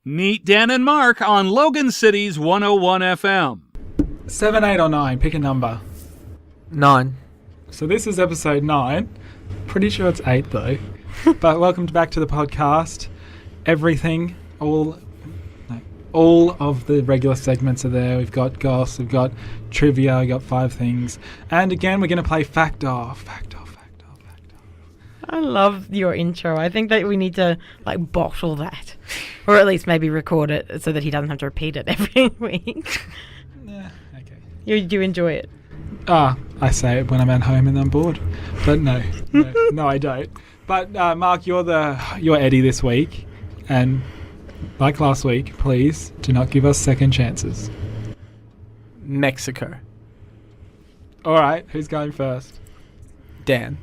Meet Dan and Mark on Logan City's 101 FM. 7, 8 or 9, pick a number. 9. So this is episode 9. Pretty sure it's 8 though. But welcome back to the podcast. Everything, all of the regular segments are there. We've got goss, we've got trivia, we've got 5 things. And again, we're going to play Fact Off. I love your intro. I think that we need to bottle that. Or at least maybe record it so that he doesn't have to repeat it every week. Yeah, okay. You do enjoy it. I say it when I'm at home and I'm bored. But no, I don't. But Mark, you're Eddie this week. And like last week, please do not give us second chances. Mexico. All right, who's going first? Dan.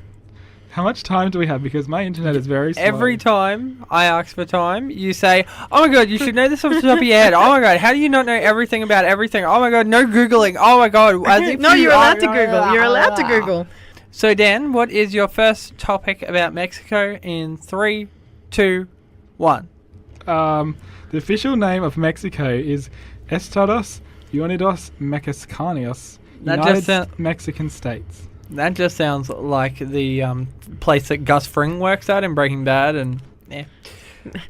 How much time do we have? Because my internet is very slow. Every time I ask for time, you say, oh my god, you should know this off the top of your head. Oh my god, how do you not know everything about everything? Oh my god, no Googling. Oh my god. No, you're allowed to Google. You're allowed to Google. So Dan, what is your first topic about Mexico in 3, 2, 1? The official name of Mexico is Estados Unidos Mexicanos, United Mexican States. That just sounds like the place that Gus Fring works at in Breaking Bad. And yeah.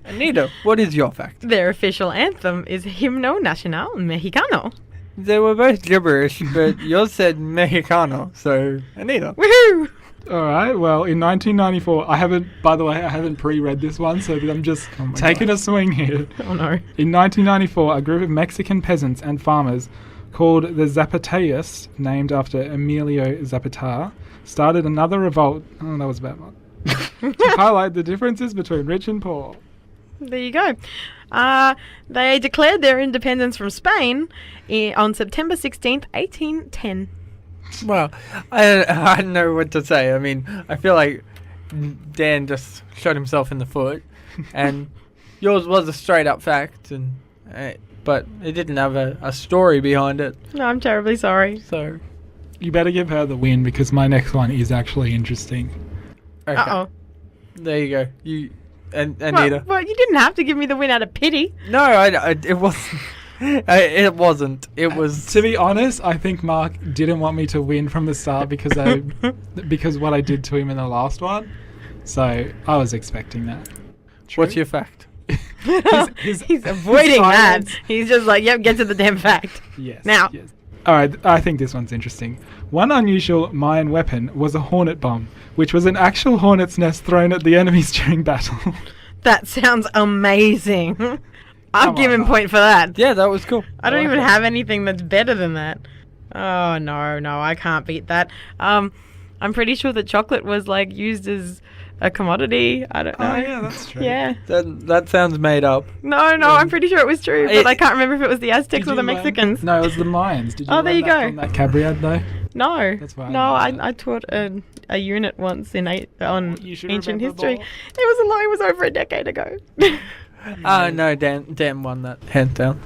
Anita, what is your fact? Their official anthem is Himno Nacional Mexicano. They were both gibberish, but yours said Mexicano. So, Anita. Woohoo! All right. Well, in 1994, I haven't pre-read this one, so I'm just taking a swing here. Oh no! In 1994, a group of Mexican peasants and farmers called the Zapatistas, named after Emilio Zapata, started another revolt. Oh, that was a bad one. To highlight the differences between rich and poor. There you go. They declared their independence from Spain on September 16th, 1810. Well, I don't know what to say. I mean, I feel like Dan just shot himself in the foot, and yours was a straight-up fact, but it didn't have a story behind it. No, I'm terribly sorry. So, you better give her the win because my next one is actually interesting. Okay. Uh-oh. There you go. Anita. Well, you didn't have to give me the win out of pity. No, it wasn't. It wasn't. It was. To be honest, I think Mark didn't want me to win from the start because what I did to him in the last one. So I was expecting that. True? What's your fact? He's avoiding that. He's just like, yep, get to the damn fact. Yes. Now. Yes. All right, I think this one's interesting. One unusual Mayan weapon was a hornet bomb, which was an actual hornet's nest thrown at the enemies during battle. That sounds amazing. I'll give him point for that. Yeah, that was cool. I don't even have anything that's better than that. Oh, no, I can't beat that. I'm pretty sure that chocolate was used as a commodity. I don't know. Oh, yeah, that's true. Yeah. That sounds made up. No, I'm pretty sure it was true, but I can't remember if it was the Aztecs or the Mexicans. No, it was the Mayans. Did you there you go. On that Cabriad, though? No. That's right. No, I taught a unit once on ancient history. Ball. It was over a decade ago. No, Dan won that hands down.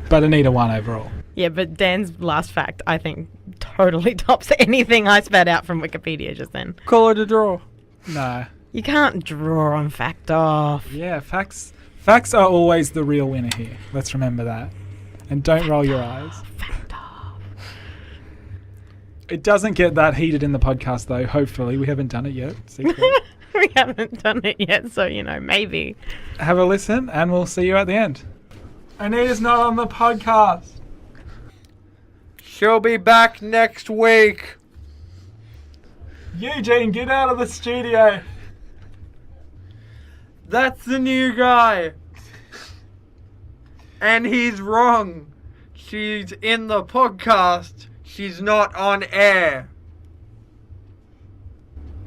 But Anita won overall. Yeah, but Dan's last fact, I think, totally tops anything I spat out from Wikipedia just then. Call it a draw. No. You can't draw on Fact Off. Yeah, facts are always the real winner here. Let's remember that. And don't roll your eyes. Fact Off. It doesn't get that heated in the podcast, though, hopefully. We haven't done it yet. We haven't done it yet, so, maybe. Have a listen, and we'll see you at the end. Anita's not on the podcast. She'll be back next week. Eugene, get out of the studio. That's the new guy. And he's wrong. She's in the podcast. She's not on air.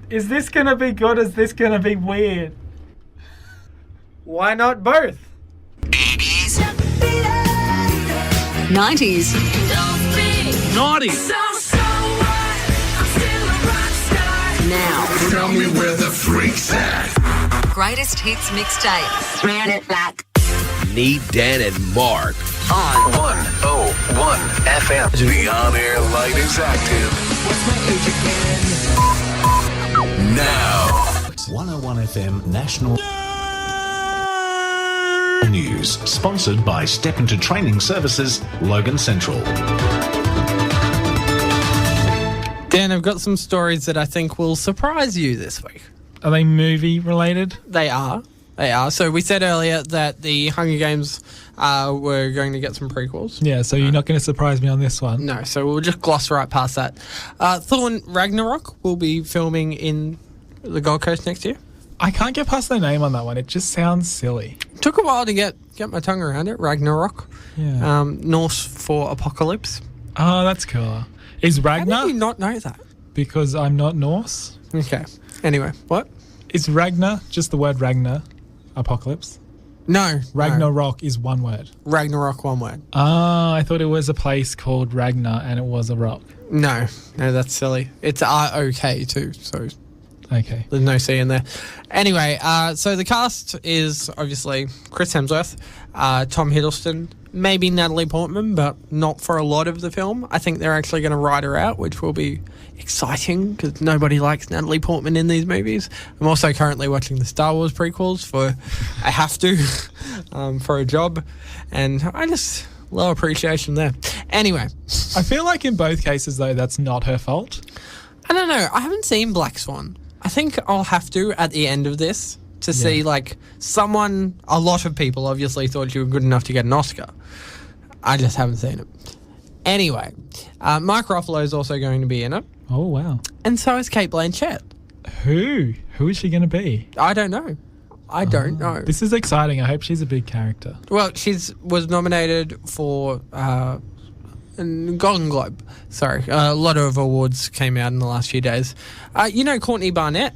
Is this going to be good or is this going to be weird? Why not both? 80s. 90s. Naughty. Now. Tell me where the freak's at. Greatest hits mixtape. Ran it back. Need Dan and Mark on 101 FM. The on-air light is active. What's my age again? Now. 101 FM National. News, sponsored by Step Into Training Services, Logan Central. Dan, I've got some stories that I think will surprise you this week. Are they movie related? They are. So we said earlier that the Hunger Games were going to get some prequels. Yeah, so you're not going to surprise me on this one. No, so we'll just gloss right past that. Thor Ragnarok will be filming in the Gold Coast next year. I can't get past the name on that one. It just sounds silly. Took a while to get my tongue around it. Ragnarok. Yeah. Norse for apocalypse. Oh, that's cool. Is How Ragnar? did you not know that? Because I'm not Norse. Okay. Anyway, what? Is Ragnar just the word Ragnar? Apocalypse? No. Ragnarok is one word. Ragnarok, one word. Ah, I thought it was a place called Ragnar and it was a rock. No, that's silly. It's R-O-K too, so Okay. there's no C in there. Anyway, so the cast is obviously Chris Hemsworth, Tom Hiddleston, maybe Natalie Portman, but not for a lot of the film. I think they're actually going to write her out, which will be exciting because nobody likes Natalie Portman in these movies. I'm also currently watching the Star Wars prequels I have to, for a job, and I just low appreciation there. Anyway. I feel like in both cases, though, that's not her fault. I don't know. I haven't seen Black Swan. I think I'll have to at the end of this to see, like, a lot of people obviously thought you were good enough to get an Oscar. I just haven't seen it. Anyway, Mark Ruffalo is also going to be in it. Oh, wow. And so is Cate Blanchett. Who? Who is she going to be? I don't know. I don't know. This is exciting. I hope she's a big character. Well, was nominated for Golden Globe. Sorry. A lot of awards came out in the last few days. Courtney Barnett,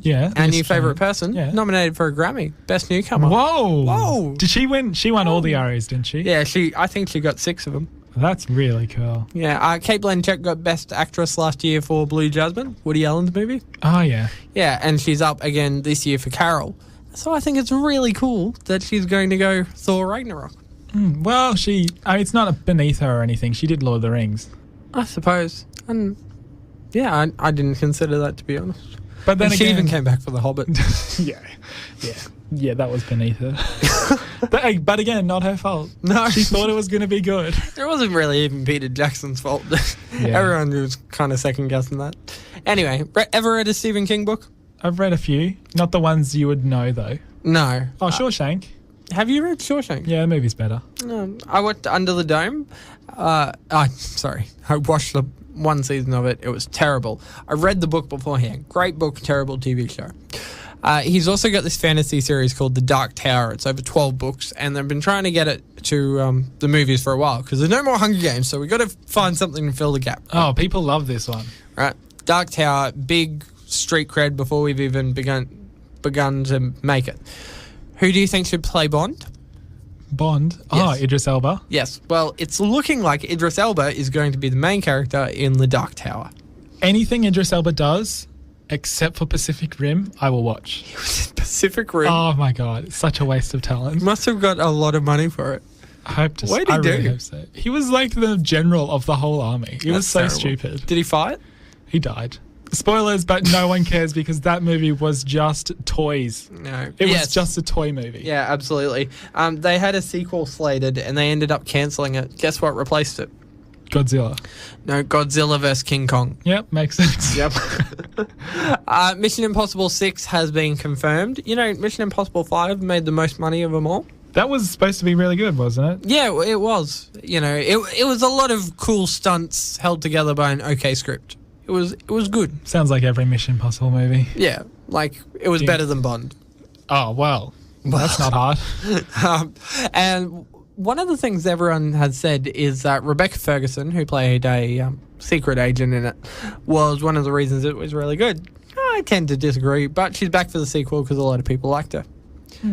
Yeah. our new favourite person, Yeah. nominated for a Grammy. Best newcomer. Whoa. Whoa. Did she win? She won all the Aries, didn't she? Yeah, I think she got 6 of them. That's really cool. Yeah, Cate Blanchett got Best Actress last year for Blue Jasmine, Woody Allen's movie. Oh, yeah. Yeah, and she's up again this year for Carol. So I think it's really cool that she's going to go Thor Ragnarok. Well, it's not beneath her or anything. She did Lord of the Rings. I suppose. And yeah, I didn't consider that, to be honest. But then And she again, even came back for The Hobbit. Yeah, that was beneath her. but again, not her fault. No. She thought it was going to be good. It wasn't really even Peter Jackson's fault. Yeah. Everyone was kind of second guessing that. Anyway, ever read a Stephen King book? I've read a few. Not the ones you would know, though. No. Oh, Shawshank. Have you read Shawshank? Yeah, the movie's better. I watched Under the Dome. Sorry. I watched the one season of it. It was terrible. I read the book beforehand. Great book, terrible TV show. He's also got this fantasy series called The Dark Tower. It's over 12 books, and they've been trying to get it to the movies for a while because there's no more Hunger Games, so we've got to find something to fill the gap. Oh, people love this one. Right. Dark Tower, big street cred before we've even begun to make it. Who do you think should play Bond? Bond? Yes. Oh, Idris Elba. Yes. Well, it's looking like Idris Elba is going to be the main character in The Dark Tower. Anything Idris Elba does, except for Pacific Rim, I will watch. He was in Pacific Rim. Oh my god, it's such a waste of talent. Must have got a lot of money for it. I hope to. What did he I really do? hope so. He was like the general of the whole army. He was so That's terrible. stupid. Did he fight? He died. Spoilers, but no one cares because that movie was just toys. No. It was just a toy movie. Yeah, absolutely. They had a sequel slated and they ended up cancelling it. Guess what replaced it? Godzilla. No, Godzilla vs. King Kong. Yep, makes sense. Yep. Mission Impossible 6 has been confirmed. Mission Impossible 5 made the most money of them all. That was supposed to be really good, wasn't it? Yeah, it was. It was a lot of cool stunts held together by an okay script. It was good. Sounds like every Mission Impossible movie. Yeah, it was better than Bond. Oh, well. That's not hard. And one of the things everyone has said is that Rebecca Ferguson, who played a secret agent in it, was one of the reasons it was really good. I tend to disagree, but she's back for the sequel because a lot of people liked her.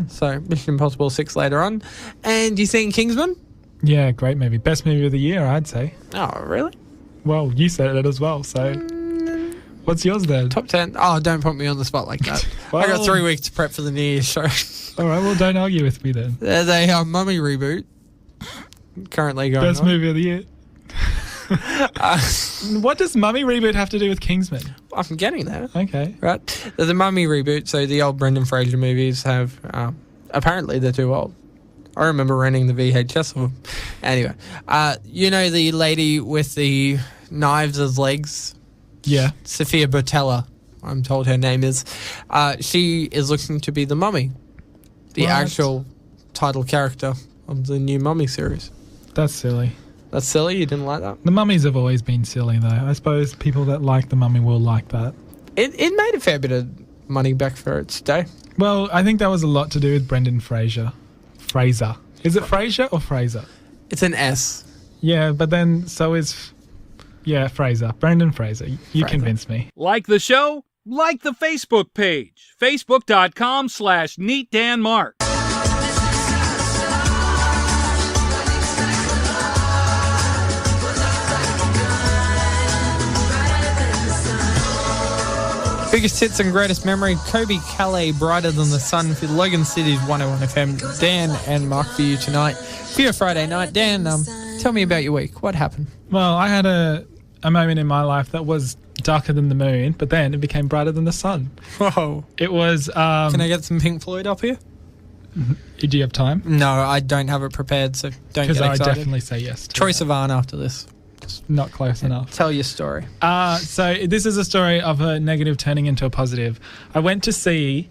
So, Mission Impossible 6 later on. And you seen Kingsman? Yeah, great movie. Best movie of the year, I'd say. Oh, really? Well, you said it as well, so... What's yours then? Top 10? Oh, don't put me on the spot like that. Well, I got 3 weeks to prep for the New Year's show. All right, well, don't argue with me then. There's a Mummy reboot currently going Best on. movie of the year. What does Mummy reboot have to do with Kingsman? I'm getting there. Okay. Right. There's a Mummy reboot, so the old Brendan Fraser movies have... apparently, they're too old. I remember renting the VHS of them. Anyway, you know the lady with the knives as legs? Yeah. Sophia Botella, I'm told her name is. She is looking to be the Mummy, the What? actual title character of the new Mummy series. That's silly. That's silly? You didn't like that? The mummies have always been silly, though. I suppose people that like the mummy will like that. It made a fair bit of money back for its day. Well, I think that was a lot to do with Brendan Fraser. Fraser. Is it Fraser or Fraser? It's an S. Yeah, but then so is... Yeah, Fraser. Brendan Fraser. You Fraser. convinced me. Like the show? Like the Facebook page. Facebook.com/NeatDanMark. Biggest hits and greatest memory, Kobe Calais, Brighter Than the Sun for Logan City's 101 FM. Dan and Mark for you tonight. For your Friday night. Dan, tell me about your week. What happened? Well, I had a moment in my life that was darker than the moon, but then it became brighter than the sun. Whoa. It was... Can I get some Pink Floyd up here? Do you have time? No, I don't have it prepared, so don't get Because I excited. definitely say yes to Troy that. Sivan after this. Not close enough. Tell your story. So this is a story of a negative turning into a positive. I went to see...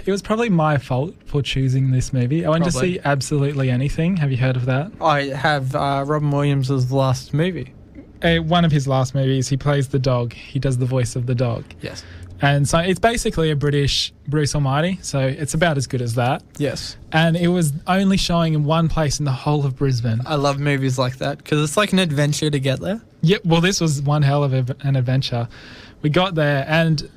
It was probably my fault for choosing this movie. I went to Probably. see Absolutely Anything. Have you heard of that? I have Robin Williams' last movie. One of his last movies, he plays the dog. He does the voice of the dog. Yes. And so it's basically a British Bruce Almighty. So it's about as good as that. Yes. And it was only showing in one place in the whole of Brisbane. I love movies like that because it's like an adventure to get there. Yeah, well, this was one hell of an adventure. We got there and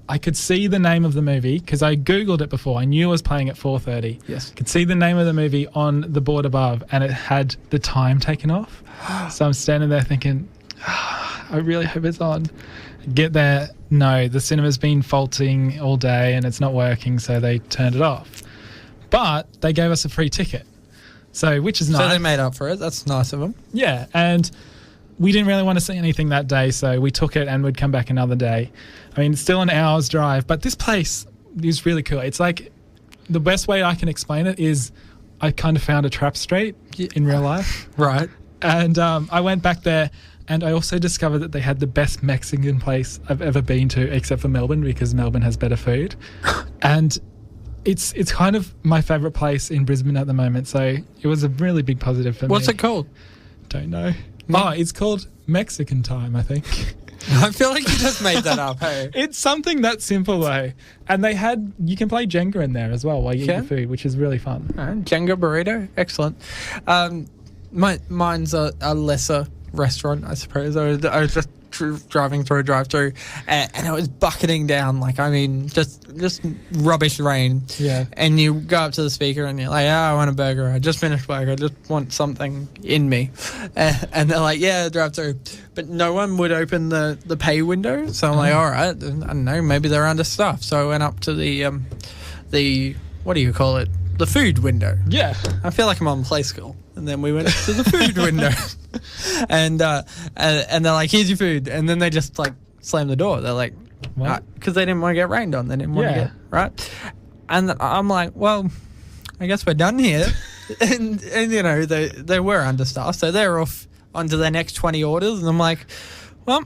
I could see the name of the movie because I Googled it before. I knew it was playing at 4:30. Yes. Could see the name of the movie on the board above and it had the time taken off. So I'm standing there thinking, I really hope it's on. Get there, no, the cinema's been faulting all day and it's not working, so they turned it off. But they gave us a free ticket, so which is nice. So they made up for it. That's nice of them. Yeah, and we didn't really want to see anything that day, so we took it and we'd come back another day. I mean, it's still an hour's drive, but this place is really cool. It's like, the best way I can explain it is I kind of found a trap street in real life. Right. And I went back there and I also discovered that they had the best Mexican place I've ever been to, except for Melbourne, because Melbourne has better food. And it's kind of my favourite place in Brisbane at the moment, so it was a really big positive for me. What's it called? Don't know. No. Oh, it's called Mexican Time, I think. I feel like you just made that up, hey? It's something that simple, though. And you can play Jenga in there as well while you eat Yeah. the food, which is really fun. Jenga burrito. Excellent. Mine's a lesser restaurant, I suppose. I was just driving through a drive-thru and it was bucketing down, like, I mean, just rubbish rain. Yeah. And you go up to the speaker and you're like, I want a burger. I just finished work. I just want something in me. And they're like, yeah, drive-thru. But no one would open the pay window. So I'm like, all right, I don't know, maybe they're understaffed. So I went up to the what do you call it? The food window. Yeah. I feel like I'm on Play School. And then we went to the food window. And they're like, here's your food. And then they just, like, slam the door. They're like, What? because they didn't want to get rained on. They didn't want to Yeah. get, right? And I'm like, well, I guess we're done here. and you know, they were understaffed. So they're off onto their next 20 orders. And I'm like, well,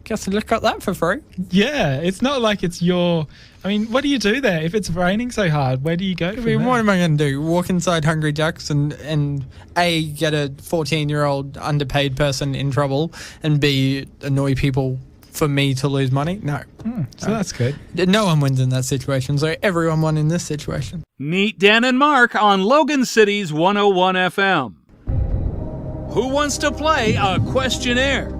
guess I just got that for free. Yeah, it's not like it's your... I mean, what do you do there? If it's raining so hard, where do you go I from mean, there? what am I going to do? Walk inside Hungry Jack's and A, get a 14-year-old underpaid person in trouble, and B, annoy people for me to lose money? No. So that's good. No one wins in that situation, so everyone won in this situation. Meet Dan and Mark on Logan City's 101 FM. Who wants to play a questionnaire?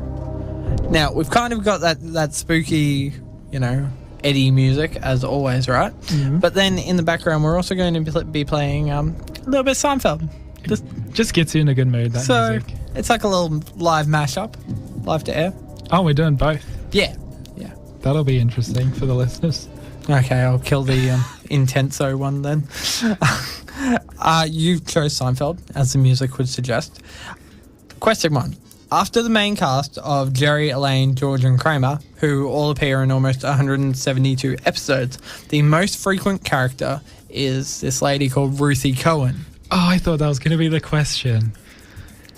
Now, we've kind of got that spooky, you know, Eddie music, as always, right? Mm-hmm. But then in the background, we're also going to be playing a little bit of Seinfeld. Just gets you in a good mood, that So music. it's like a little live mashup, live to air. Oh, we're doing both. Yeah. That'll be interesting for the listeners. Okay, I'll kill the Intenso one then. You chose Seinfeld, as the music would suggest. Question 1. After the main cast of Jerry, Elaine, George and Kramer, who all appear in almost 172 episodes, the most frequent character is this lady called Ruthie Cohen. Oh, I thought that was going to be the question.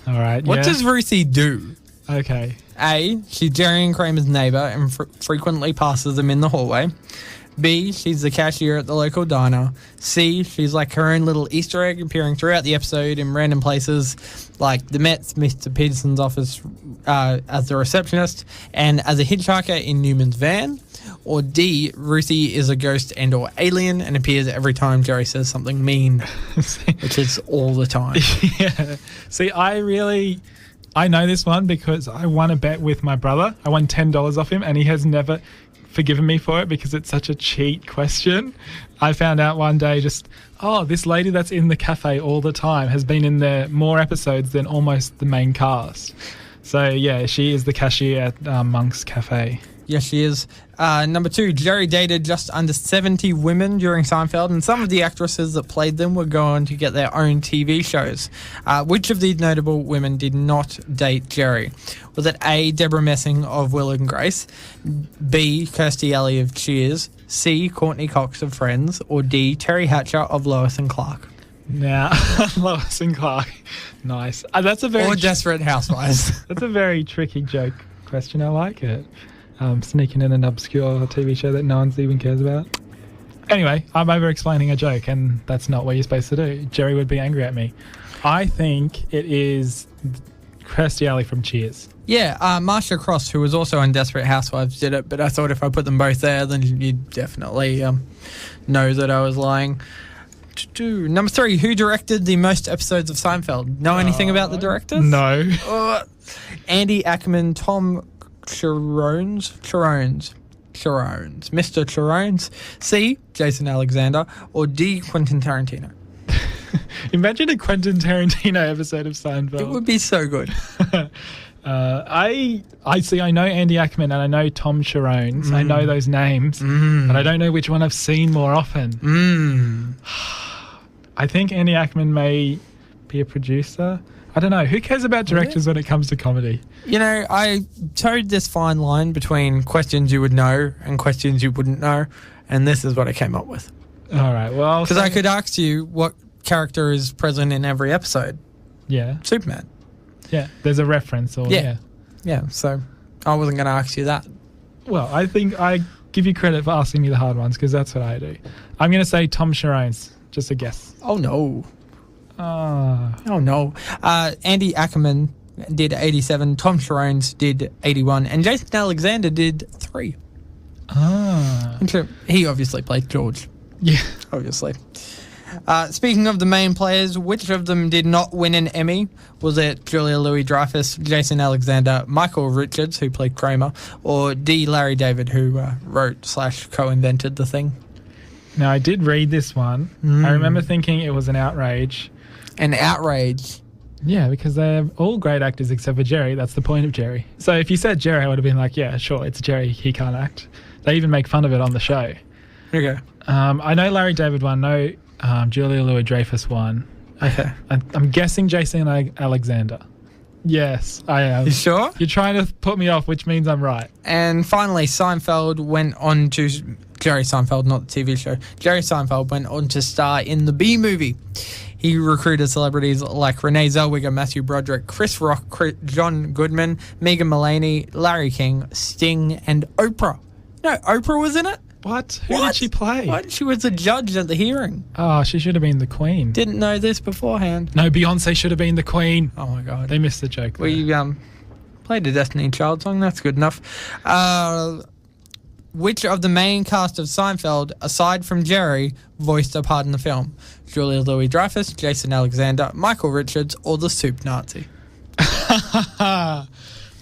All right. What does Ruthie do? Okay. A, she's Jerry and Kramer's neighbour and frequently passes them in the hallway. B, she's the cashier at the local diner. C, she's like her own little Easter egg appearing throughout the episode in random places like the Met's Mr. Peterson's office as the receptionist and as a hitchhiker in Newman's van. Or D, Ruthie is a ghost and or alien and appears every time Jerry says something mean, which is all the time. Yeah. See, I know this one because I won a bet with my brother. I won $10 off him and he has never forgiven me for it because it's such a cheat question. I found out one day this lady that's in the cafe all the time has been in there more episodes than almost the main cast. So, yeah, she is the cashier at Monk's Cafe. Yes, she is. Number 2, Jerry dated just under 70 women during Seinfeld, and some of the actresses that played them were going to get their own TV shows. Which of these notable women did not date Jerry? Was it A, Deborah Messing of Will and Grace, B, Kirstie Alley of Cheers, C, Courtney Cox of Friends, or D, Terry Hatcher of Lois and Clark? Now, Lois and Clark. Nice. That's a very Or Desperate Housewives. That's a very tricky joke question. I like it. Sneaking in an obscure TV show that no one even cares about. Anyway, I'm over-explaining a joke, and that's not what you're supposed to do. Jerry would be angry at me. I think it is Kirstie Alley from Cheers. Yeah, Marsha Cross, who was also on Desperate Housewives, did it, but I thought if I put them both there, then you'd definitely know that I was lying. Number 3, who directed the most episodes of Seinfeld? Know anything about the directors? No. Andy Ackerman, Tom Mr. Chirones, C, Jason Alexander, or D, Quentin Tarantino? Imagine a Quentin Tarantino episode of Seinfeld. It would be so good. I see. I know Andy Ackerman and I know Tom Chirones. I know those names, but I don't know which one I've seen more often. I think Andy Ackerman may be a producer. I don't know. Who cares about directors when it comes to comedy? You know, I towed this fine line between questions you would know and questions you wouldn't know, and this is what I came up with. All right. Well, because I could ask you what character is present in every episode. Yeah. Superman. Yeah. There's a reference. Or Yeah. So I wasn't going to ask you that. Well, I think I give you credit for asking me the hard ones because that's what I do. I'm going to say Tom Chirones. Just a guess. Oh, no. Oh no. Andy Ackerman did 87, Tom Chirones did 81, and Jason Alexander did 3. He obviously played George. Yeah. Obviously. Speaking of the main players, which of them did not win an Emmy? Was it Julia Louis-Dreyfus, Jason Alexander, Michael Richards, who played Kramer, or D. Larry David, who wrote/co-invented the thing? Now, I did read this one. I remember thinking it was an outrage. An outrage? Yeah, because they're all great actors except for Jerry. That's the point of Jerry. So if you said Jerry, I would have been like, yeah, sure, it's Jerry. He can't act. They even make fun of it on the show. Okay. I know Larry David won. No, Julia Louis-Dreyfus won. Okay. I'm guessing Jason Alexander. Yes, I am. You sure? You're trying to put me off, which means I'm right. And finally, Seinfeld went on to... Jerry Seinfeld, not the TV show. Jerry Seinfeld went on to star in the B-Movie. He recruited celebrities like Renee Zellweger, Matthew Broderick, Chris Rock, John Goodman, Megan Mullany, Larry King, Sting, and Oprah. No, Oprah was in it? What? Who did she play? What? She was a judge at the hearing. Oh, she should have been the Queen. Didn't know this beforehand. No, Beyonce should have been the Queen. Oh, my God. They missed the joke there. We played a Destiny Child song. That's good enough. Which of the main cast of Seinfeld, aside from Jerry, voiced a part in the film? Julia Louis-Dreyfus, Jason Alexander, Michael Richards, or the Soup Nazi? I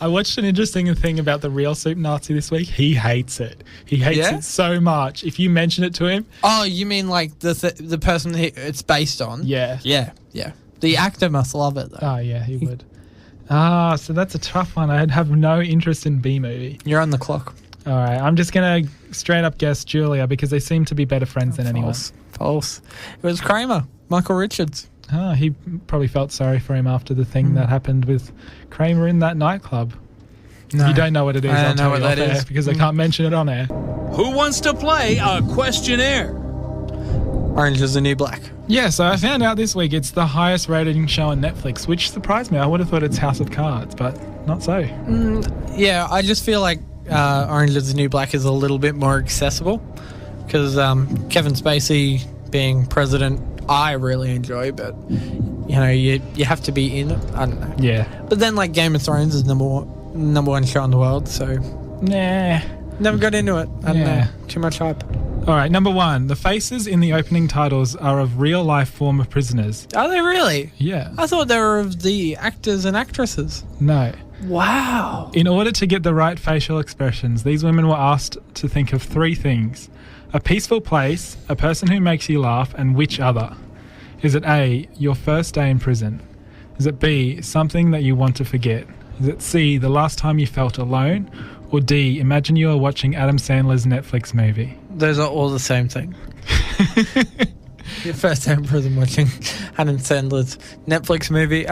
watched an interesting thing about the real Soup Nazi this week. He hates it. He hates it so much. If you mention it to him... Oh, you mean like the person it's based on? Yeah. Yeah. The actor must love it, though. Oh, yeah, he would. So that's a tough one. I'd have no interest in B-movie. You're on the clock. All right, I'm just going to straight up guess Julia because they seem to be better friends than anyone. False. It was Kramer, Michael Richards. Oh, he probably felt sorry for him after the thing that happened with Kramer in that nightclub. No. If you don't know what it is, I'll tell you off air because I can't mention it on air. Who wants to play a questionnaire? All Orange is the New Black. Yeah, so I found out this week it's the highest rated show on Netflix, which surprised me. I would have thought it's House of Cards, but not so. Yeah, I just feel like Orange is the New Black is a little bit more accessible because Kevin Spacey being president, I really enjoy, but you have to be in it. I don't know. Yeah. But then like Game of Thrones is number one show in the world, so Nah. never got into it. I don't know. Too much hype. All right, number 1. The faces in the opening titles are of real-life former prisoners. Are they really? Yeah. I thought they were of the actors and actresses. No. Wow. In order to get the right facial expressions, these women were asked to think of 3 things. A peaceful place, a person who makes you laugh, and which other? Is it A, your first day in prison? Is it B, something that you want to forget? Is it C, the last time you felt alone? Or D, imagine you are watching Adam Sandler's Netflix movie? Those are all the same thing. Your first day in prison watching Adam Sandler's Netflix movie.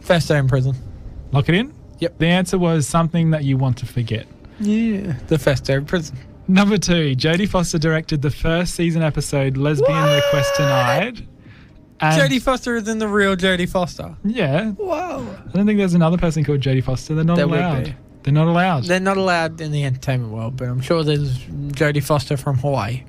First day in prison. Lock it in? Yep. The answer was something that you want to forget. Yeah. The first day in prison. Number 2, Jodie Foster directed the first season episode Lesbian the Questionnaire. And Jodie Foster is in the real Jodie Foster. Yeah. Wow. I don't think there's another person called Jodie Foster. They're not There would allowed. be. They're not allowed. They're not allowed in the entertainment world, but I'm sure there's Jodie Foster from Hawaii.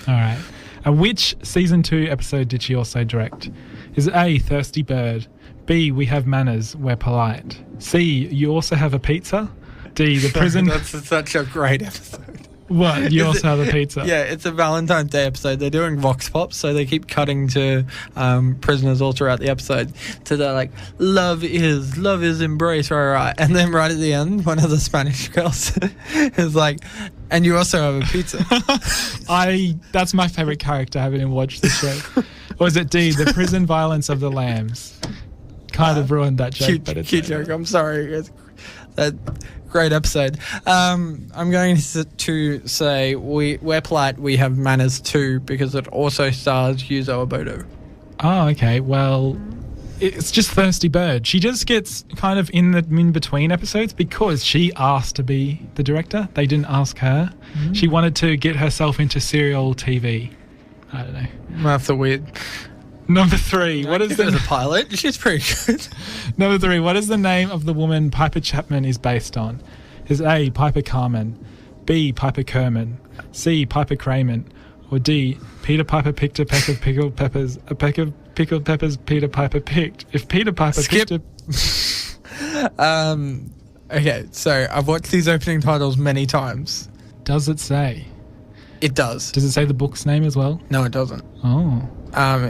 All right. And which season 2 episode did she also direct? Is it A, Thirsty Bird? B, We Have Manners, We're Polite? C, You Also Have a Pizza? D, The Prison... That's such a great episode. What? You Is also it- have a pizza? Yeah, it's a Valentine's Day episode. They're doing vox pops, so they keep cutting to prisoners all throughout the episode. So they're like, love is embrace, right. And then right at the end, one of the Spanish girls is like, and you also have a pizza. That's my favourite character. I haven't even watched the show. Or is it D, The Prison Violence of the Lambs? Kind of ruined that joke, but it's cute joke. I'm sorry. It's that great episode. I'm going to say we're polite. We have manners too because it also stars Yuzo Obodo. Oh, okay. Well, it's just Thirsty Bird. She just gets kind of in between episodes because she asked to be the director. They didn't ask her. She wanted to get herself into serial TV. I don't know. That's a weird. Number 3. What is the the pilot? She's pretty good. Number 3? What is the name of the woman Piper Chapman is based on? Is A, Piper Carmen, B, Piper Kerman, C, Piper Cramen, or D, Peter Piper picked a peck of pickled peppers, a peck of pickled peppers Peter Piper picked. If Peter Piper Skip. picked Okay, so I've watched these opening titles many times. does it say? It does. Does it say the book's name as well? No, it doesn't. Oh.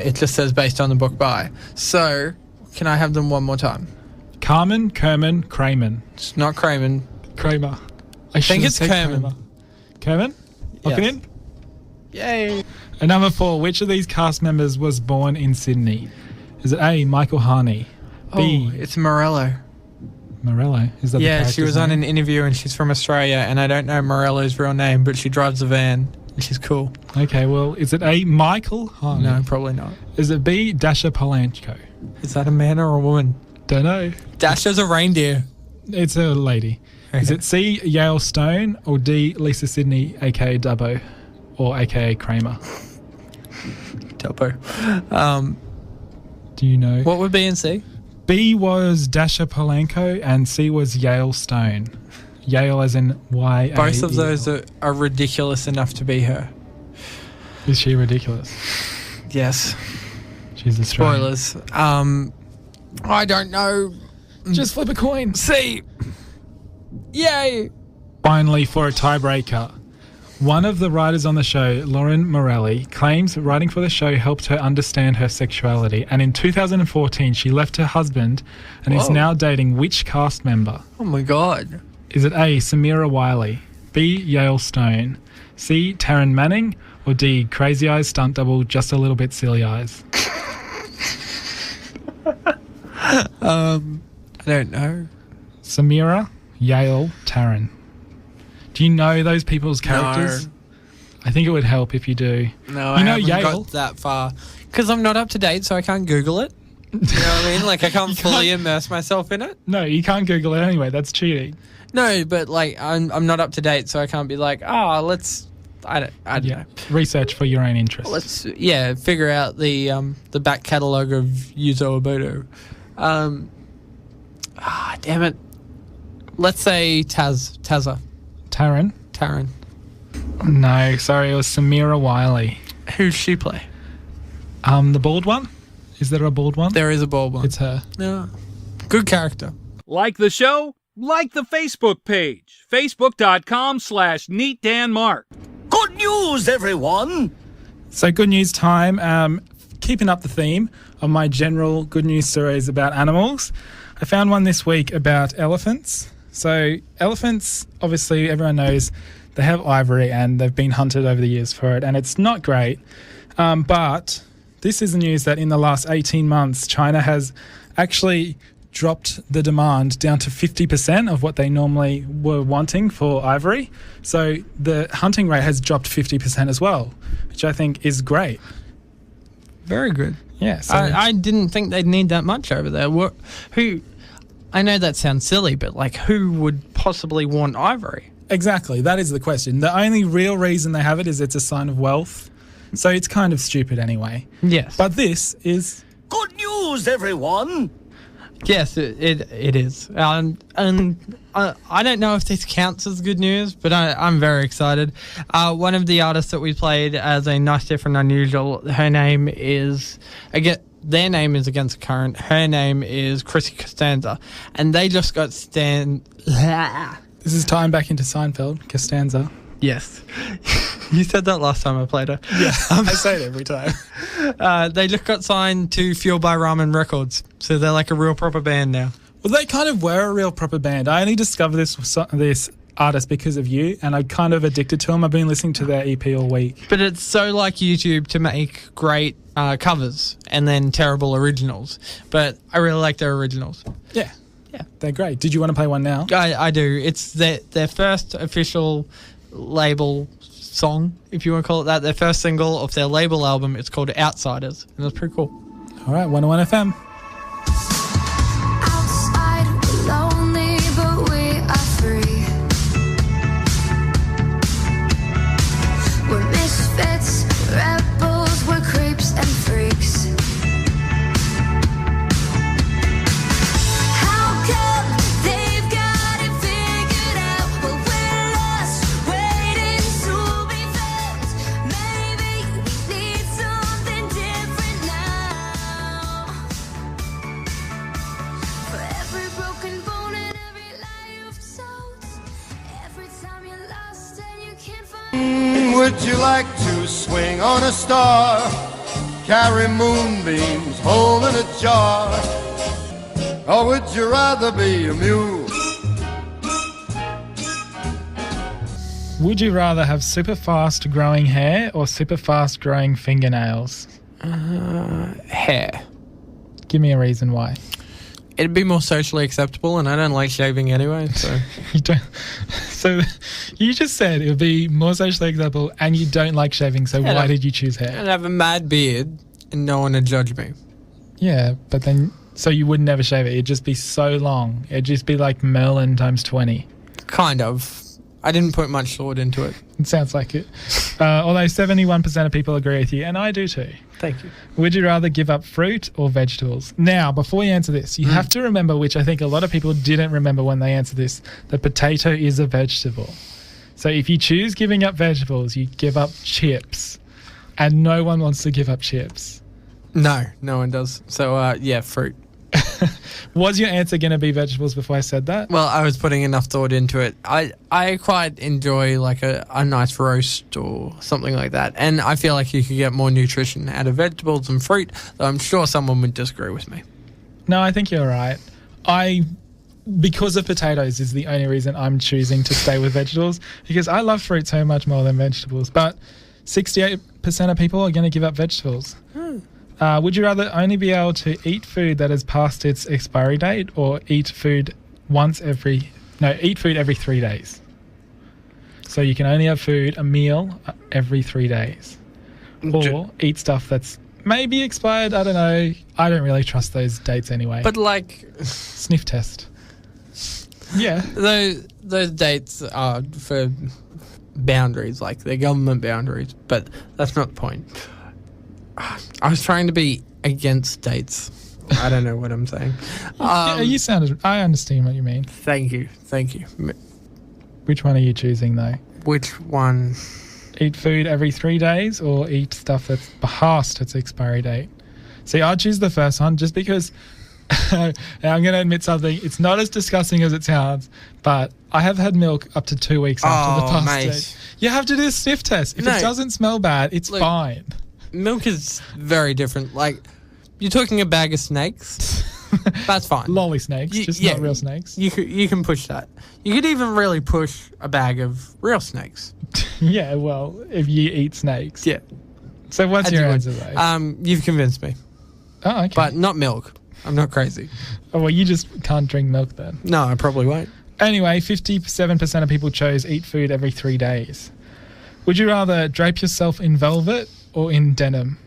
It just says based on the book by. So, can I have them one more time? Carmen, Kerman, Cramen. It's not Cramen. Kramer. think should've it's said Kerman. Kramer. Kerman? Lock it Yes. in? Yay. And number 4, which of these cast members was born in Sydney? Is it A, Michael Harney, B, Oh, it's Morello. Morello? Is that the Yeah, she character's was on name? an interview and she's from Australia and I don't know Morello's real name, but she drives a van and she's cool. Okay, well, is it A, Michael Harney? No, probably not. Is it B, Dasha Polanco? Is that a man or a woman? Don't know. Dasha's a reindeer. It's a lady. Is Okay. it C, Yale Stone, or D, Lisa Sidney, aka Dubbo, or aka Kramer? Topo. Do you know? What would B and C? B was Dasha Polanco and C was Yale Stone. Yale as in Y-A-E-L. Both of those are ridiculous enough to be her. Is she ridiculous? Yes. She's Australian. Spoilers. I don't know. Just flip a coin. C. Yay. Finally, for a tiebreaker. One of the writers on the show, Lauren Morelli, claims writing for the show helped her understand her sexuality, and in 2014 she left her husband and is Whoa. now dating which cast member? Oh my god. Is it A, Samira Wiley, B, Yale Stone, C, Taryn Manning, or D, Crazy Eyes stunt double, just a little bit silly eyes? I don't know. Samira, Yale, Taryn. Do you know those people's characters? No. I think it would help if you do. No, You I know haven't Yale? got that far. Because I'm not up to date, so I can't Google it. You know what I mean? Like, I can't fully immerse myself in it. No, you can't Google it anyway. That's cheating. No, but, like, I'm not up to date, so I can't be like, let's I don't know. Research for your own interest. Let's figure out the back catalogue of Yuzo Obodo. Damn it. Let's say Tazza. Taran. No, sorry, it was Samira Wiley. Who's she play? The bald one? Is there a bald one? There is a bald one. It's her. Yeah. Good character. Like the show? Like the Facebook page. Facebook.com/NeatDanMark. Good news, everyone! So good news time. Keeping up the theme of my general good news stories about animals, I found one this week about elephants. So elephants, obviously everyone knows, they have ivory and they've been hunted over the years for it, and it's not great. But this is the news that in the last 18 months, China has actually dropped the demand down to 50% of what they normally were wanting for ivory. So the hunting rate has dropped 50% as well, which I think is great. Very good. Yeah. So I didn't think they'd need that much over there. I know that sounds silly, but like, who would possibly want ivory? exactly. That is the question. The only real reason they have it is it's a sign of wealth. So it's kind of stupid anyway. Yes. But this is... Good news, everyone! Yes, it is. And I don't know if this counts as good news, but I'm very excited. One of the artists that we played as a Nice, Different, Unusual, their name is Against the Current. Her name is Chrissy Costanza. And they just got This is tying back into Seinfeld, Costanza. Yes. You said that last time I played her. Yeah, I say it every time. They just got signed to Fuel by Ramen Records. So they're like a real proper band now. Well, they kind of were a real proper band. I only discovered this artist because of you, and I'm kind of addicted to them. I've been listening to their EP all week. But it's so like YouTube to make great covers and then terrible originals. But I really like their originals. Yeah. They're great. Did you want to play one now? I do. It's their first official label song, if you want to call it that. Their first single of their label album. It's called Outsiders, and it's pretty cool. All right, 101 FM. Outside, we're lonely, but we are free. We're misfits, rebels, we're creeps and freaks. How come they've got it figured out, but we're lost, waiting to be found? Maybe we need something different now. For every broken bone and every lie you've told, every time you're lost and you can't find. Would you like to swing on a star? Carry moonbeams, home in a jar? Or would you rather be a mule? Would you rather have super fast growing hair or super fast growing fingernails? Hair. Give me a reason why. It'd be more socially acceptable, and I don't like shaving anyway, so... You don't. So you just said it would be more socially acceptable, and you don't like shaving. So Yeah, why no. did you choose I'd hair? have a mad beard, and no one would judge me. Yeah, but then so you would never shave it. It'd just be so long. It'd just be like Merlin times 20. Kind of. I didn't put much thought into it. It sounds like it. Although 71% of people agree with you, and I do too. Thank you. Would you rather give up fruit or vegetables? Now, before you answer this, you have to remember, which I think a lot of people didn't remember when they answered this, that potato is a vegetable. So if you choose giving up vegetables, you give up chips. And no one wants to give up chips. No one does. So, fruit. Was your answer going to be vegetables before I said that? Well, I was putting enough thought into it. I quite enjoy like a nice roast or something like that. And I feel like you could get more nutrition out of vegetables and fruit, though I'm sure someone would disagree with me. No, I think you're right. Because of potatoes is the only reason I'm choosing to stay with vegetables, because I love fruit so much more than vegetables. But 68% of people are going to give up vegetables. Would you rather only be able to eat food that has passed its expiry date, or eat food every 3 days? So you can only have a meal every 3 days. Or eat stuff that's maybe expired, I don't know. I don't really trust those dates anyway. But like... Sniff test. Yeah. Those dates are for boundaries, like they're government boundaries, but that's not the point. I was trying to be against dates. I don't know what I'm saying. You sounded. I understand what you mean. Thank you. Which one are you choosing though? Which one? Eat food every 3 days or eat stuff that's past its expiry date? See, I'd choose the first one just because I'm going to admit something. It's not as disgusting as it sounds, but I have had milk up to 2 weeks after the past date. You have to do a sniff test. If it doesn't smell bad, it's fine. Milk is very different. Like, you're talking a bag of snakes. That's fine. Lolly snakes, just not real snakes. You can push that. You could even really push a bag of real snakes. Yeah, well, if you eat snakes. Yeah. So what's your answer, though? You've convinced me. Oh, okay. But not milk. I'm not crazy. Oh, well, you just can't drink milk then. No, I probably won't. Anyway, 57% of people chose eat food every 3 days. Would you rather drape yourself in velvet or in denim?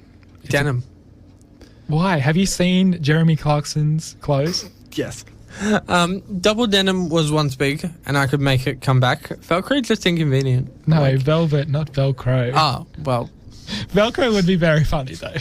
Denim. Why? Have you seen Jeremy Clarkson's clothes? Yes. Double denim was once big, and I could make it come back. Velcro just inconvenient. No, velvet, not Velcro. Oh, well. Velcro would be very funny, though.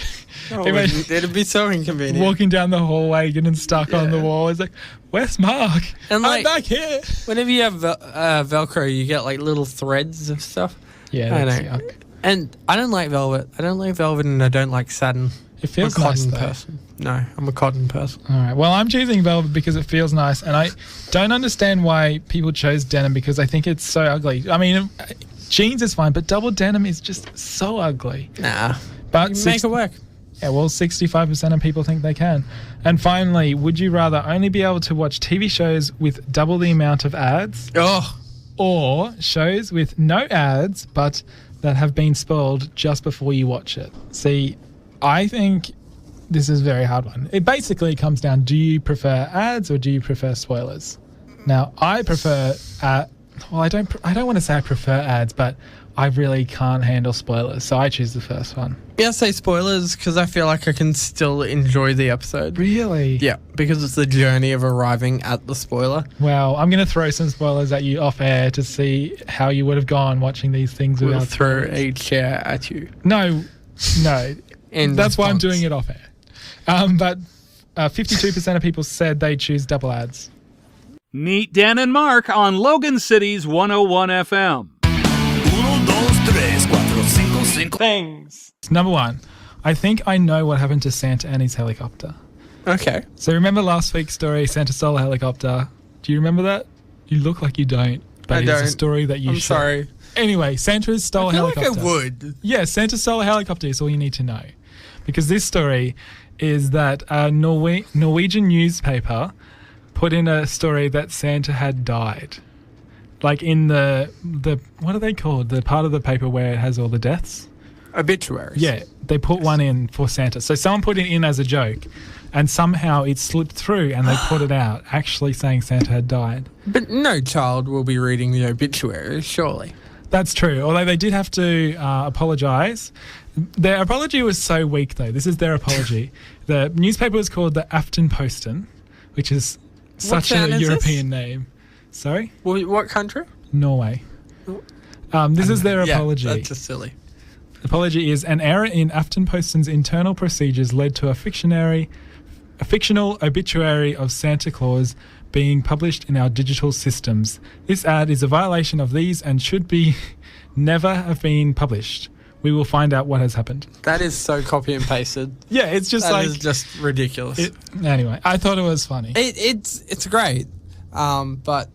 It'd be so inconvenient. Walking down the hallway, getting stuck on the wall. It's like, where's Mark? And I'm back here. Whenever you have Velcro, you get like little threads of stuff. Yeah, I that's know. yuck. And I don't like velvet. I don't like velvet, and I don't like satin. It feels I'm a nice, cotton though. person. No, I'm a cotton person. All right. Well, I'm choosing velvet because it feels nice, and I don't understand why people chose denim because I think it's so ugly. I mean, jeans is fine, but double denim is just so ugly. Nah. But You make it work. Yeah, well, 65% of people think they can. And finally, would you rather only be able to watch TV shows with double the amount of ads Oh. or shows with no ads but that have been spoiled just before you watch it? See, I think this is a very hard one. It basically comes down, do you prefer ads or do you prefer spoilers? Now, I prefer well, I don't want to say I prefer ads, but I really can't handle spoilers, so I choose the first one. Yeah, I say spoilers because I feel like I can still enjoy the episode. Really? Yeah, because it's the journey of arriving at the spoiler. Well, I'm going to throw some spoilers at you off air to see how you would have gone watching these things We'll without throw spoilers. a chair at you. No. In That's why I'm response. doing it off air. But 52% of people said they choose double ads. Meet Dan and Mark on Logan City's 101 FM. Things. Number one, I think I know what happened to Santa and his helicopter. Okay. So remember last week's story, Santa stole a helicopter? Do you remember that? You look like you don't, but I it's don't. a story that you I'm should. sorry. Anyway, Santa stole a I feel helicopter. like I would. Yeah, Santa stole a helicopter is all you need to know. Because this story is that a Norwegian newspaper put in a story that Santa had died. Like in the what are they called? The part of the paper where it has all the deaths? Obituaries. Yeah, they put one in for Santa. So someone put it in as a joke, and somehow it slipped through and they put it out, actually saying Santa had died. But no child will be reading the obituaries, surely. That's true, although they did have to apologise. Their apology was so weak, though. This is their apology. The newspaper was called the Aftenposten, which is such a town is European name. Sorry? What country? Norway. This is their apology. Yeah, that's just silly. Apology is an error in Aftenposten's internal procedures led to a fictional obituary of Santa Claus being published in our digital systems. This ad is a violation of these and should be never have been published. We will find out what has happened. That is so copy and pasted. Yeah, it's just That is just ridiculous. Anyway, I thought it was funny. It's great, but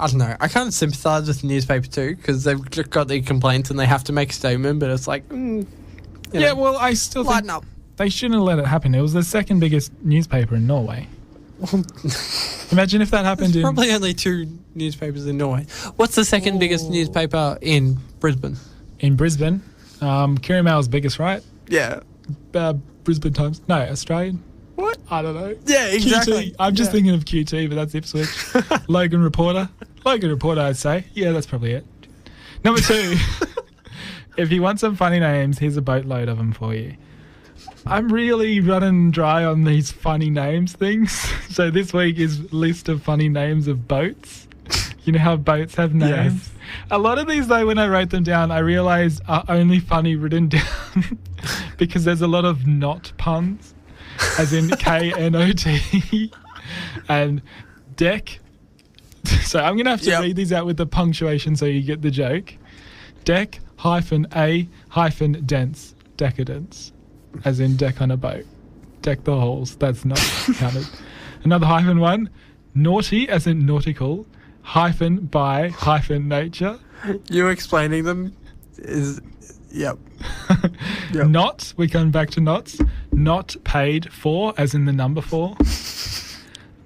I don't know. I kind of sympathise with the newspaper too because they've just got the complaints and they have to make a statement. But it's like, Yeah, well, I still think lighten up. they shouldn't have let it happen. It was the second biggest newspaper in Norway. Imagine if that happened There's in... probably only 2 newspapers in Norway. What's the second biggest newspaper in Brisbane? In Brisbane. Kirimail's biggest, right? Yeah. Brisbane Times. No, Australian. What? I don't know. Yeah, exactly. QT. I'm just thinking of QT, but that's Ipswich. Logan Reporter. Logan Reporter, I'd say. Yeah, that's probably it. Number 2. If you want some funny names, here's a boatload of them for you. I'm really running dry on these funny names things. So this week is list of funny names of boats. You know how boats have names? Yes. A lot of these, though, when I wrote them down, I realised are only funny written down because there's a lot of not puns, as in K-N-O-T and deck. So I'm going to have to read these out with the punctuation so you get the joke. Deck -A -dence. Decadence. As in deck on a boat. Deck the halls. That's not counted. Another -1. Naughty as in nautical. -by -nature. You explaining them is... Yep. Not. We come back to knots. Not paid for as in the number 4.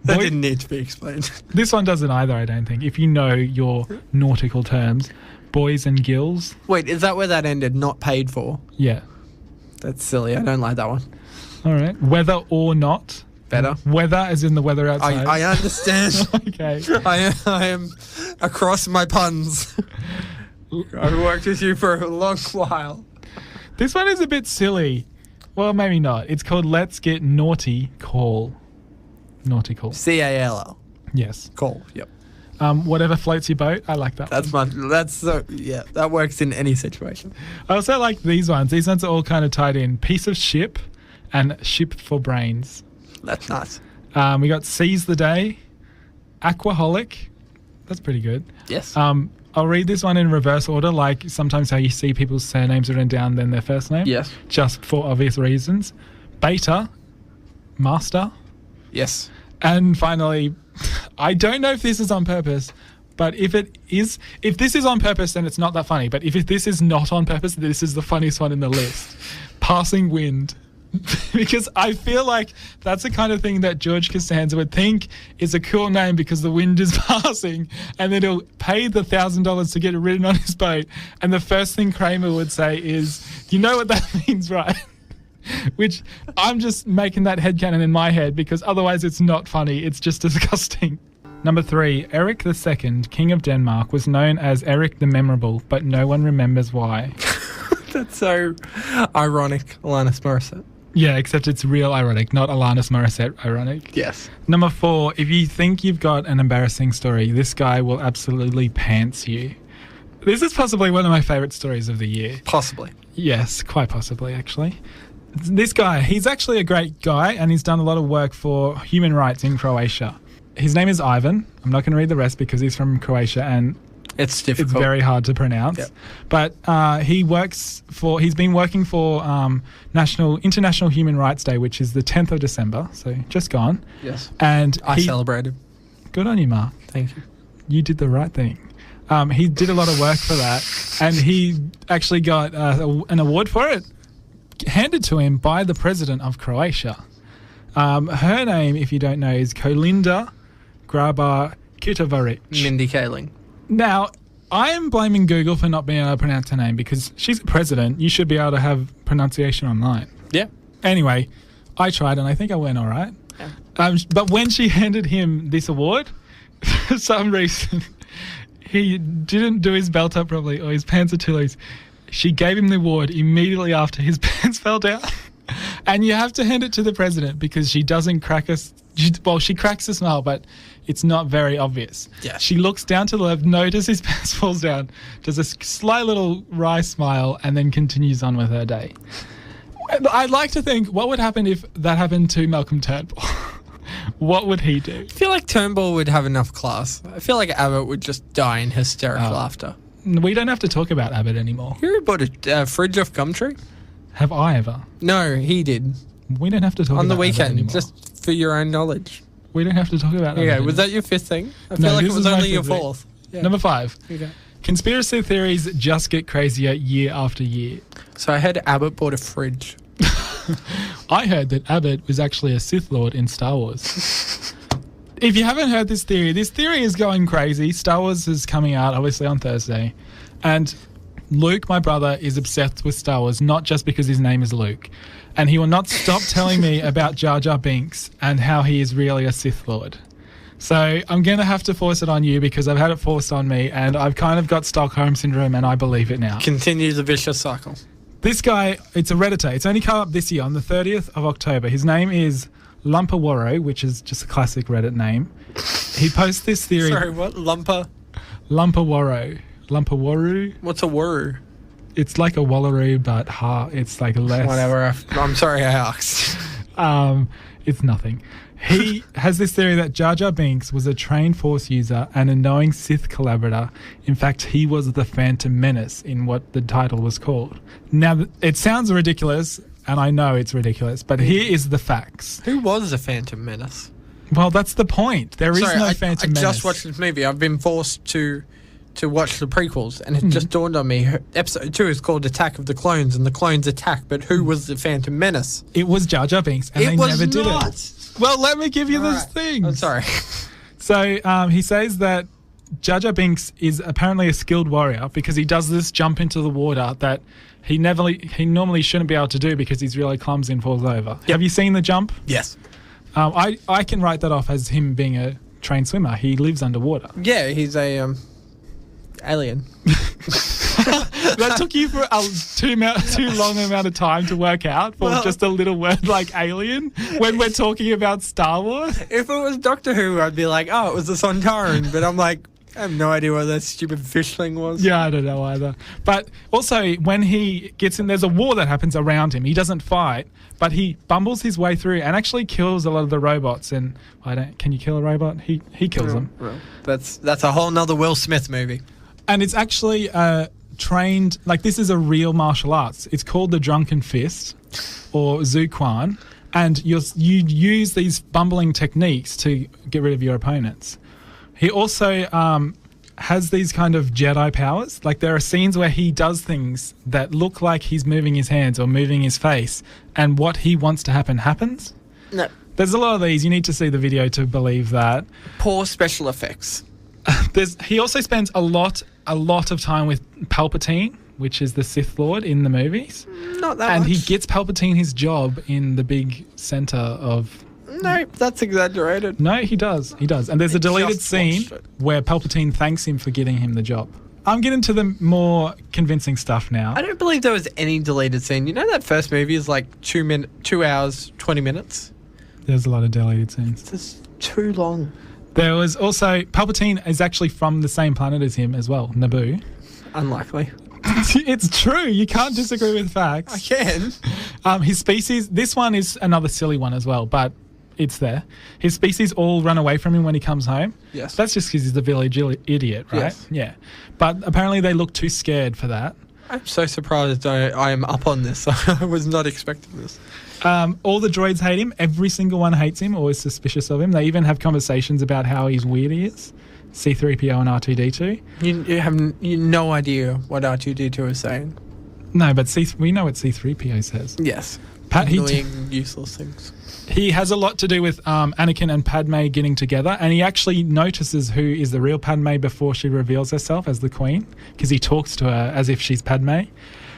That Boy- didn't need to be explained. This one doesn't either, I don't think. If you know your nautical terms. Boys and gills. Wait, is that where that ended? Not paid for? Yeah. That's silly. I don't like that one. All right. Whether or not. Better. Weather as in the weather outside. I understand. Okay. I am across my puns. I've worked with you for a long while. This one is a bit silly. Well, maybe not. It's called Let's Get Naughty Call. Nautical. C-A-L-L. Yes. Call. Yep. Whatever floats your boat. I like that. That works in any situation. I also like these ones. These ones are all kind of tied in. Piece of ship and ship for brains. That's nice. We got Seize the Day. Aquaholic. That's pretty good. Yes. I'll read this one in reverse order, like sometimes how you see people's surnames written down then their first name. Yes. Just for obvious reasons. Beta. Master. Yes. And finally, I don't know if this is on purpose, but if this is on purpose, then it's not that funny. But if this is not on purpose, this is the funniest one in the list. Passing wind. Because I feel like that's the kind of thing that George Costanza would think is a cool name because the wind is passing, and then he'll pay the $1,000 to get it written on his boat. And the first thing Kramer would say is, you know what that means, right? Which I'm just making that headcanon in my head because otherwise it's not funny. It's just disgusting. Number 3, Eric II, King of Denmark, was known as Eric the Memorable, but no one remembers why. That's so ironic, Alanis Morissette. Yeah, except it's real ironic, not Alanis Morissette ironic. Yes. Number 4, if you think you've got an embarrassing story, this guy will absolutely pants you. This is possibly one of my favourite stories of the year. Possibly. Yes, quite possibly, actually. This guy, he's actually a great guy, and he's done a lot of work for human rights in Croatia. His name is Ivan. I'm not going to read the rest because he's from Croatia, and It's difficult. it's very hard to pronounce. Yep. But he's been working for International Human Rights Day, which is the 10th of December, so just gone. Yes. And I celebrated. Good on you, Mark. Thank you. You did the right thing. He did a lot of work for that, and he actually got an award for it handed to him by the president of Croatia. Her name, if you don't know, is Kolinda Grabar-Kitarovic. Mindy Kaling. Now, I am blaming Google for not being able to pronounce her name because she's a president. You should be able to have pronunciation online. Yeah. Anyway, I tried and I think I went all right. Yeah. But when she handed him this award, for some reason, he didn't do his belt up properly or his pants are too loose. She gave him the award immediately after his pants fell down. And you have to hand it to the president because she doesn't crack us. She cracks a smile, but it's not very obvious. Yeah. She looks down to the left, notices his pants falls down, does a slight little wry smile, and then continues on with her day. I'd like to think, what would happen if that happened to Malcolm Turnbull? What would he do? I feel like Turnbull would have enough class. I feel like Abbott would just die in hysterical laughter. We don't have to talk about Abbott anymore. You ever bought a fridge off Gumtree? Have I ever? No, he did. We don't have to talk On the about Abbott weekend, anymore. just for your own knowledge. We don't have to talk about Abbott Okay, anymore. was that your fifth thing? I No, feel like it this was is my only your fifth thing. fourth. Yeah. Number 5. Okay. Conspiracy theories just get crazier year after year. So I heard Abbott bought a fridge. I heard that Abbott was actually a Sith Lord in Star Wars. If you haven't heard this theory is going crazy. Star Wars is coming out, obviously, on Thursday. And Luke, my brother, is obsessed with Star Wars, not just because his name is Luke. And he will not stop telling me about Jar Jar Binks and how he is really a Sith Lord. So I'm going to have to force it on you because I've had it forced on me and I've kind of got Stockholm Syndrome and I believe it now. Continue the vicious cycle. This guy, it's a Redditor. It's only come up this year on the 30th of October. His name is Lumpawaro, which is just a classic Reddit name. He posts this theory. Sorry, what? Lumper? Lumpawarro. Lumpawaru. What's a word? It's like a wallaroo, but it's like less. Whatever. I'm sorry I asked. It's nothing. He has this theory that Jar Jar Binks was a trained Force user and a knowing Sith collaborator. In fact, he was the Phantom Menace in what the title was called. Now, it sounds ridiculous, and I know it's ridiculous, but here is the facts. Who was the Phantom Menace? Well, that's the point. There is no Phantom Menace. I just watched this movie. I've been forced to watch the prequels, and it just dawned on me. Episode 2 is called Attack of the Clones, and the clones attack, but who was the Phantom Menace? It was Jar Jar Binks, and they never did it. Well, let me give you this thing. I'm sorry. So he says that Jar Jar Binks is apparently a skilled warrior because he does this jump into the water that he normally shouldn't be able to do because he's really clumsy and falls over. Have you seen the jump? Yes. I can write that off as him being a trained swimmer. He lives underwater. Yeah, he's a alien. That took you for a too long amount of time to work out for just a little word like alien when we're talking about Star Wars. If it was Doctor Who, I'd be like, oh, it was the Sontaran. But I'm like, I have no idea what that stupid fish thing was. Yeah, I don't know either. But also, when he gets in, there's a war that happens around him. He doesn't fight, but he bumbles his way through and actually kills a lot of the robots. And can you kill a robot? He kills them. Well, that's a whole nother Will Smith movie. And it's actually trained, like this is a real martial arts. It's called the Drunken Fist or Zuquan. And you use these bumbling techniques to get rid of your opponents. He also has these kind of Jedi powers. Like there are scenes where he does things that look like he's moving his hands or moving his face, and what he wants to happen happens. No. There's a lot of these. You need to see the video to believe that. Poor special effects. He also spends a lot of time with Palpatine, which is the Sith Lord in the movies. Not that and much. he gets Palpatine his job in the big center of... No, that's exaggerated. No, he does. He does. And there's a deleted scene where Palpatine thanks him for getting him the job. I'm getting to the more convincing stuff now. I don't believe there was any deleted scene. You know that first movie is like 2 hours, 20 minutes? There's a lot of deleted scenes. It's too long. There was also... Palpatine is actually from the same planet as him as well, Naboo. Unlikely. It's true. You can't disagree with facts. I can. His species... This one is another silly one as well, but it's there. His species all run away from him when he comes home. Yes. That's just because he's the village idiot, right? Yes. Yeah. But apparently they look too scared for that. I'm so surprised I am up on this. I was not expecting this. All the droids hate him. Every single one hates him or is suspicious of him. They even have conversations about how he's weird he is. C-3PO and R2-D2. You have no idea what R2-D2 is saying. No, but we know what C-3PO says. Yes. Annoying, useless things. He has a lot to do with Anakin and Padme getting together, and he actually notices who is the real Padme before she reveals herself as the Queen, because he talks to her as if she's Padme.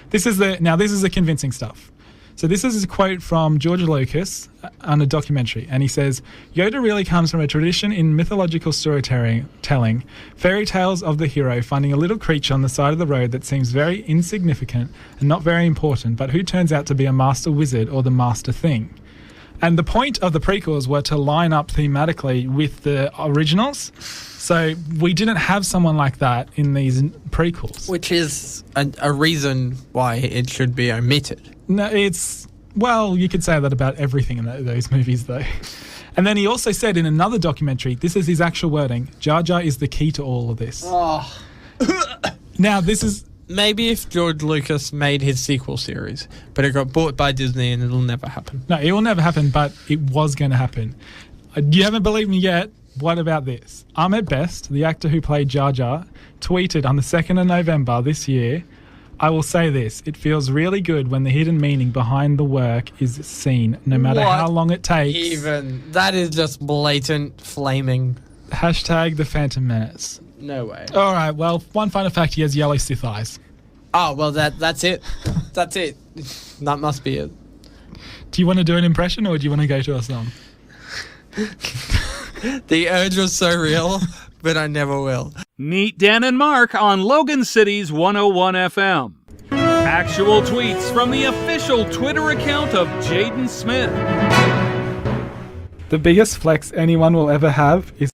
This is the convincing stuff. So this is a quote from George Lucas on a documentary, and he says, Yoda really comes from a tradition in mythological storytelling, fairy tales of the hero finding a little creature on the side of the road that seems very insignificant and not very important, but who turns out to be a master wizard or the master thing. And the point of the prequels were to line up thematically with the originals. So we didn't have someone like that in these prequels. Which is a reason why it should be omitted. No, you could say that about everything in those movies, though. And then he also said in another documentary, this is his actual wording, Jar Jar is the key to all of this. Oh. Now, this is... Maybe if George Lucas made his sequel series, but it got bought by Disney and it'll never happen. No, it will never happen, but it was going to happen. You haven't believed me yet. What about this? Ahmed Best, the actor who played Jar Jar, tweeted on the 2nd of November this year, I will say this, it feels really good when the hidden meaning behind the work is seen, no matter how long it takes. That is just blatant flaming. Hashtag the Phantom Menace. No way. All right, well, one final fact, he has yellow Sith eyes. Oh, well, that's it. That's it. That must be it. Do you want to do an impression or do you want to go to a song? The urge was so real, but I never will. Meet Dan and Mark on Logan City's 101 FM. Actual tweets from the official Twitter account of Jaden Smith. The biggest flex anyone will ever have is